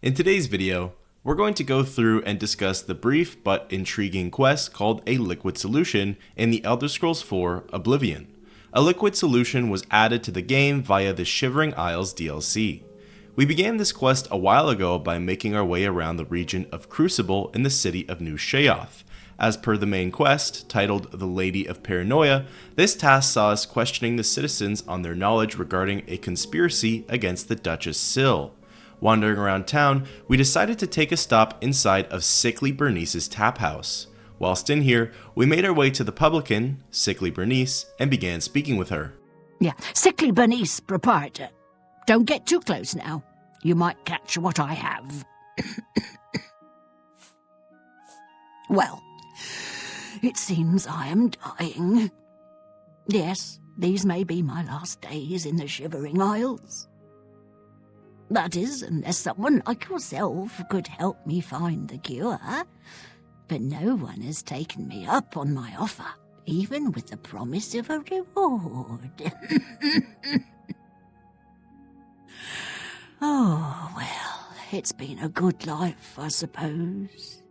In today's video, we're going to go through and discuss the brief but intriguing quest called a liquid solution in the Elder Scrolls IV Oblivion. A liquid solution was added to the game via the Shivering Isles DLC. We began this quest a while ago by making our way around the region of Crucible in the city of New Sheoth. As per the main quest, titled The Lady of Paranoia, this task saw us questioning the citizens on their knowledge regarding a conspiracy against the Duchess Syl. Wandering around town, we decided to take a stop inside of Sickly Bernice's tap house. Whilst in here, we made our way to the publican, Sickly Bernice, and began speaking with her. Yeah, Sickly Bernice, proprietor. Don't get too close now. You might catch what I have. Well, it seems I am dying. Yes, these may be my last days in the Shivering Isles. That is, unless someone like yourself could help me find the cure. But no one has taken me up on my offer, even with the promise of a reward. Oh, well, it's been a good life, I suppose.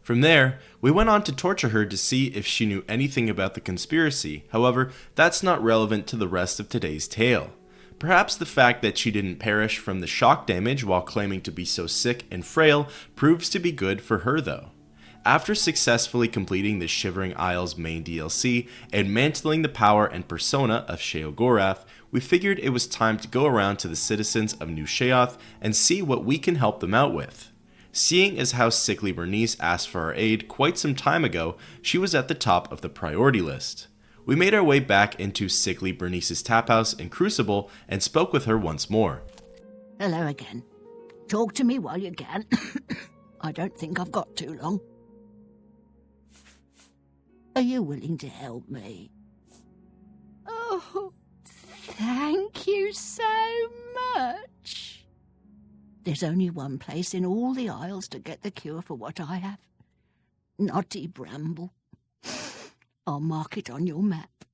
From there, we went on to torture her to see if she knew anything about the conspiracy. However, that's not relevant to the rest of today's tale. Perhaps the fact that she didn't perish from the shock damage while claiming to be so sick and frail proves to be good for her though. After successfully completing the Shivering Isles main DLC and mantling the power and persona of Sheogorath, we figured it was time to go around to the citizens of New Sheoth and see what we can help them out with. Seeing as how Sickly Bernice asked for our aid quite some time ago, she was at the top of the priority list. We made our way back into Sickly Bernice's tap house in Crucible and spoke with her once more. Hello again. Talk to me while you can. I don't think I've got too long. Are you willing to help me? Oh, thank you so much. There's only one place in all the Isles to get the cure for what I have. Knotty Bramble. I'll mark it on your map.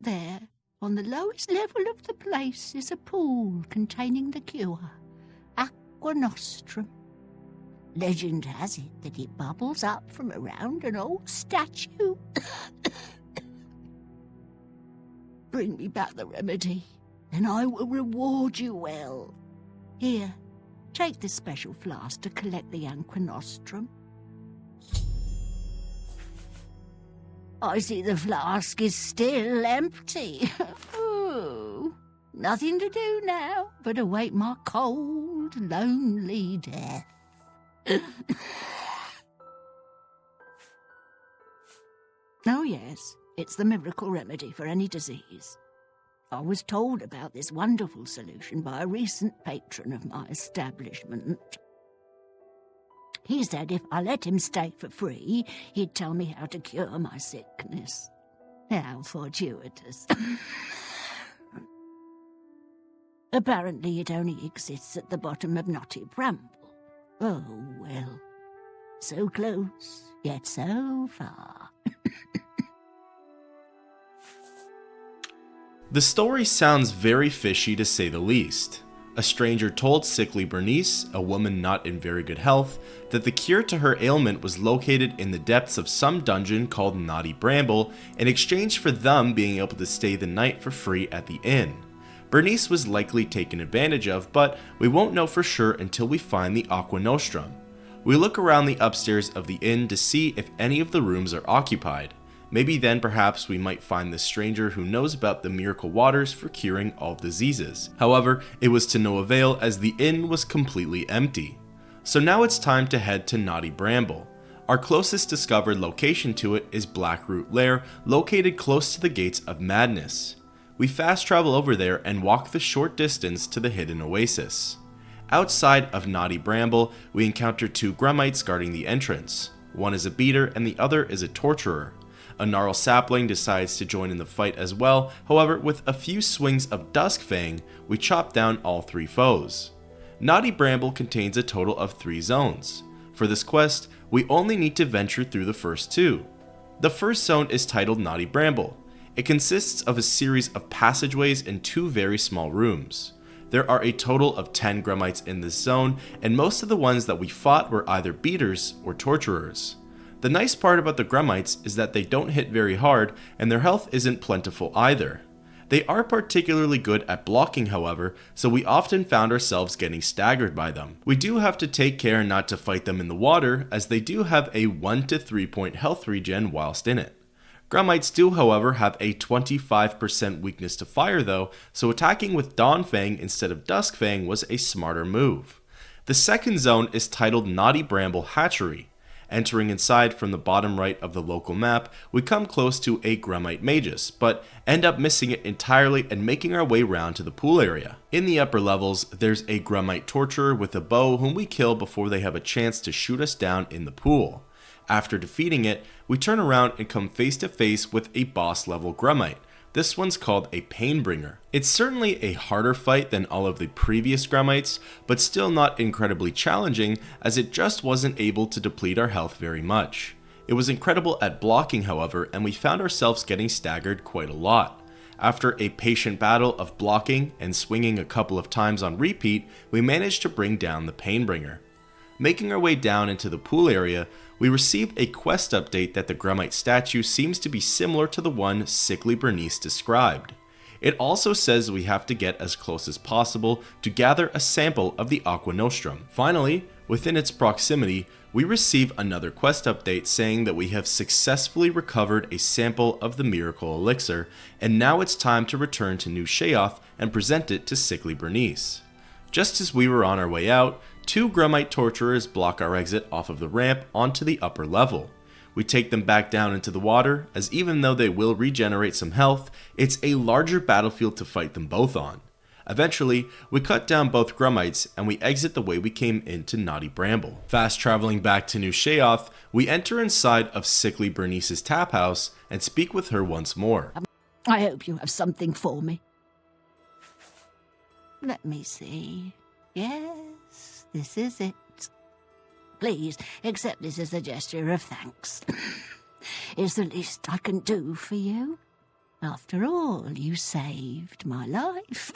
There, on the lowest level of the place, is a pool containing the cure, Aquanostrum. Legend has it that it bubbles up from around an old statue. Bring me back the remedy, and I will reward you well. Here, take this special flask to collect the Aquanostrum. I see the flask is still empty. Oh, nothing to do now but await my cold, lonely death. Oh yes, it's the miracle remedy for any disease. I was told about this wonderful solution by a recent patron of my establishment. He said if I let him stay for free, he'd tell me how to cure my sickness. How fortuitous. Apparently it only exists at the bottom of Knotty Bramble. Oh, well. So close, yet so far. The story sounds very fishy to say the least. A stranger told Sickly Bernice, a woman not in very good health, that the cure to her ailment was located in the depths of some dungeon called Knotty Bramble in exchange for them being able to stay the night for free at the inn. Bernice was likely taken advantage of, but we won't know for sure until we find the Aquanostrum. We look around the upstairs of the inn to see if any of the rooms are occupied. Maybe then perhaps we might find the stranger who knows about the miracle waters for curing all diseases. However, it was to no avail as the inn was completely empty. So now it's time to head to Knotty Bramble. Our closest discovered location to it is Blackroot Lair, located close to the Gates of Madness. We fast travel over there and walk the short distance to the hidden oasis. Outside of Knotty Bramble, we encounter two grummites guarding the entrance. One is a beater and the other is a torturer. A gnarl sapling decides to join in the fight as well, however with a few swings of Duskfang, we chop down all three foes. Knotty Bramble contains a total of 3 zones. For this quest, we only need to venture through the first 2. The first zone is titled Knotty Bramble. It consists of a series of passageways and 2 very small rooms. There are a total of 10 grummites in this zone, and most of the ones that we fought were either beaters or torturers. The nice part about the grummites is that they don't hit very hard, and their health isn't plentiful either. They are particularly good at blocking, however, so we often found ourselves getting staggered by them. We do have to take care not to fight them in the water, as they do have a 1 to 3 point health regen whilst in it. Grummites do, however, have a 25% weakness to fire though, so attacking with Dawnfang instead of Duskfang was a smarter move. The second zone is titled Knotty Bramble Hatchery. Entering inside from the bottom right of the local map, we come close to a Grummite Magus, but end up missing it entirely and making our way round to the pool area. In the upper levels, there's a Grummite Torturer with a bow whom we kill before they have a chance to shoot us down in the pool. After defeating it, we turn around and come face to face with a boss level Grummite. This one's called a Painbringer. It's certainly a harder fight than all of the previous Grummites, but still not incredibly challenging, as it just wasn't able to deplete our health very much. It was incredible at blocking, however, and we found ourselves getting staggered quite a lot. After a patient battle of blocking and swinging a couple of times on repeat, we managed to bring down the Painbringer. Making our way down into the pool area, we received a quest update that the Grummite statue seems to be similar to the one Sickly Bernice described. It also says we have to get as close as possible to gather a sample of the Aquanostrum. Finally, within its proximity, we receive another quest update saying that we have successfully recovered a sample of the Mircale elixir, and now it's time to return to New Sheoth and present it to Sickly Bernice. Just as we were on our way out, 2 Grummite Torturers block our exit off of the ramp onto the upper level. We take them back down into the water, as even though they will regenerate some health, it's a larger battlefield to fight them both on. Eventually, we cut down both Grummites and we exit the way we came into Knotty Bramble. Fast traveling back to New Sheoth, we enter inside of Sickly Bernice's tap house and speak with her once more. I hope you have something for me. Let me see. Yes, this is it. Please accept this as a gesture of thanks. It's the least I can do for you. After all, you saved my life.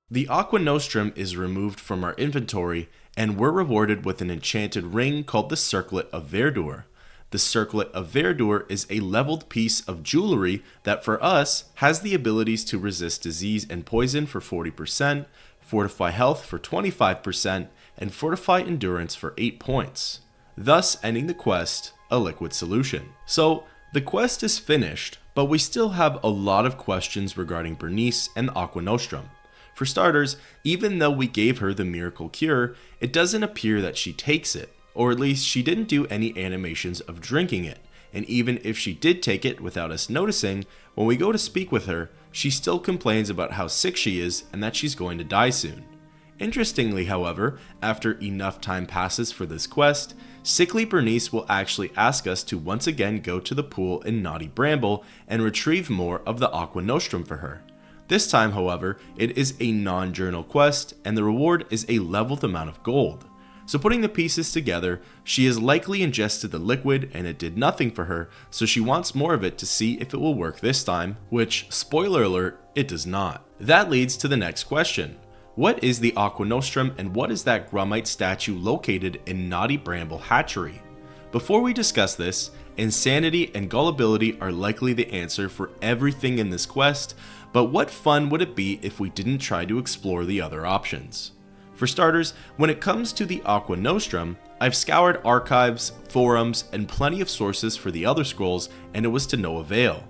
The Aquanostrum is removed from our inventory, and we're rewarded with an enchanted ring called the Circlet of Verdure. The Circlet of Verdure is a leveled piece of jewelry that for us has the abilities to resist disease and poison for 40%, fortify health for 25%, and fortify endurance for 8 points, thus ending the quest a liquid solution. So the quest is finished, but we still have a lot of questions regarding Bernice and Aquanostrum. For starters, even though we gave her the miracle cure, it doesn't appear that she takes it. Or at least she didn't do any animations of drinking it, and even if she did take it without us noticing, when we go to speak with her, she still complains about how sick she is and that she's going to die soon. Interestingly, however, after enough time passes for this quest, Sickly Bernice will actually ask us to once again go to the pool in Knotty Bramble and retrieve more of the Aquanostrum for her. This time, however, it is a non-journal quest, and the reward is a leveled amount of gold. So putting the pieces together, she has likely ingested the liquid and it did nothing for her, so she wants more of it to see if it will work this time, which, spoiler alert, it does not. That leads to the next question. What is the Aquanostrum and what is that Grummite statue located in Knotty Bramble Hatchery? Before we discuss this, insanity and gullibility are likely the answer for everything in this quest, but what fun would it be if we didn't try to explore the other options? For starters, when it comes to the Aquanostrum, I've scoured archives, forums, and plenty of sources for the elderscrolls, and it was to no avail.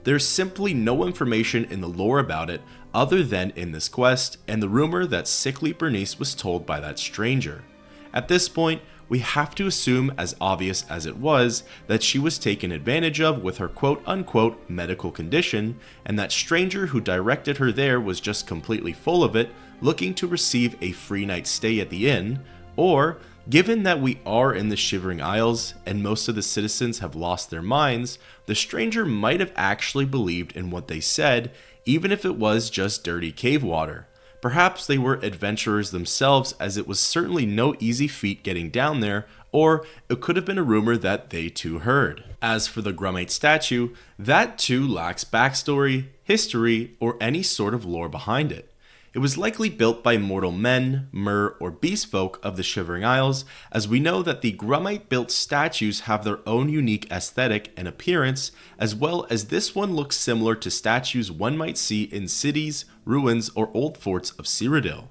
There's simply no information in the lore about it other than in this quest and the rumor that Sickly Bernice was told by that stranger. At this point, we have to assume, as obvious as it was, that she was taken advantage of with her quote-unquote medical condition, and that stranger who directed her there was just completely full of it, looking to receive a free night stay at the inn, or, given that we are in the Shivering Isles and most of the citizens have lost their minds, the stranger might have actually believed in what they said, even if it was just dirty cave water. Perhaps they were adventurers themselves, as it was certainly no easy feat getting down there, or it could have been a rumor that they too heard. As for the Grummite statue, that too lacks backstory, history, or any sort of lore behind it. It was likely built by mortal men, mer, or beast folk of the Shivering Isles, as we know that the Grummite-built statues have their own unique aesthetic and appearance, as well as this one looks similar to statues one might see in cities, ruins, or old forts of Cyrodiil.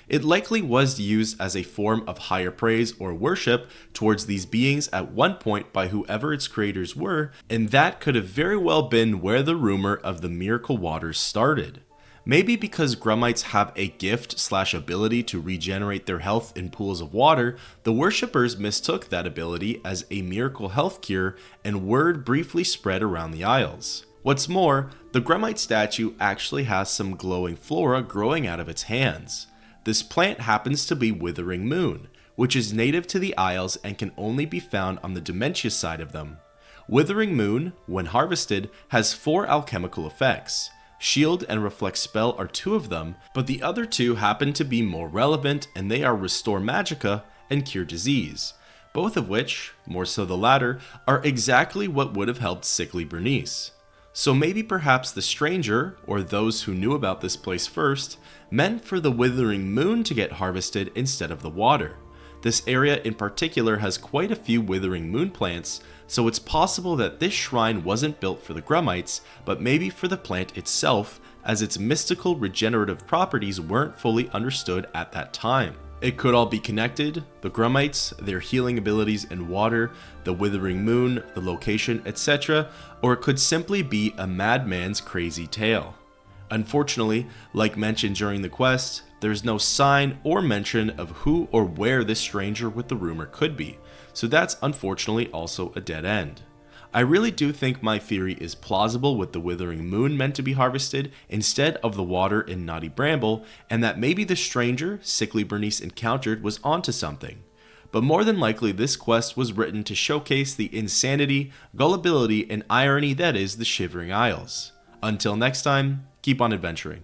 It likely was used as a form of higher praise or worship towards these beings at one point by whoever its creators were, and that could have very well been where the rumor of the miracle waters started. Maybe because Grummites have a gift/ability to regenerate their health in pools of water, the worshippers mistook that ability as a miracle health cure, and word briefly spread around the Isles. What's more, the Grummite statue actually has some glowing flora growing out of its hands. This plant happens to be Withering Moon, which is native to the Isles and can only be found on the Dementia side of them. Withering Moon, when harvested, has 4 alchemical effects. Shield and Reflect Spell are 2 of them, but the other 2 happen to be more relevant, and they are Restore Magicka and Cure Disease, both of which, more so the latter, are exactly what would have helped sickly Bernice. So maybe perhaps the stranger, or those who knew about this place first, meant for the Withering Moon to get harvested instead of the water. This area in particular has quite a few Withering Moon plants, so it's possible that this shrine wasn't built for the Grummites, but maybe for the plant itself, as its mystical regenerative properties weren't fully understood at that time. It could all be connected: the Grummites, their healing abilities in water, the Withering Moon, the location, etc., or it could simply be a madman's crazy tale. Unfortunately, like mentioned during the quest, there's no sign or mention of who or where this stranger with the rumor could be, so that's unfortunately also a dead end. I really do think my theory is plausible with the Withering Moon meant to be harvested instead of the water in Knotty Bramble, and that maybe the stranger sickly Bernice encountered was onto something. But more than likely this quest was written to showcase the insanity, gullibility, and irony that is the Shivering Isles. Until next time, keep on adventuring.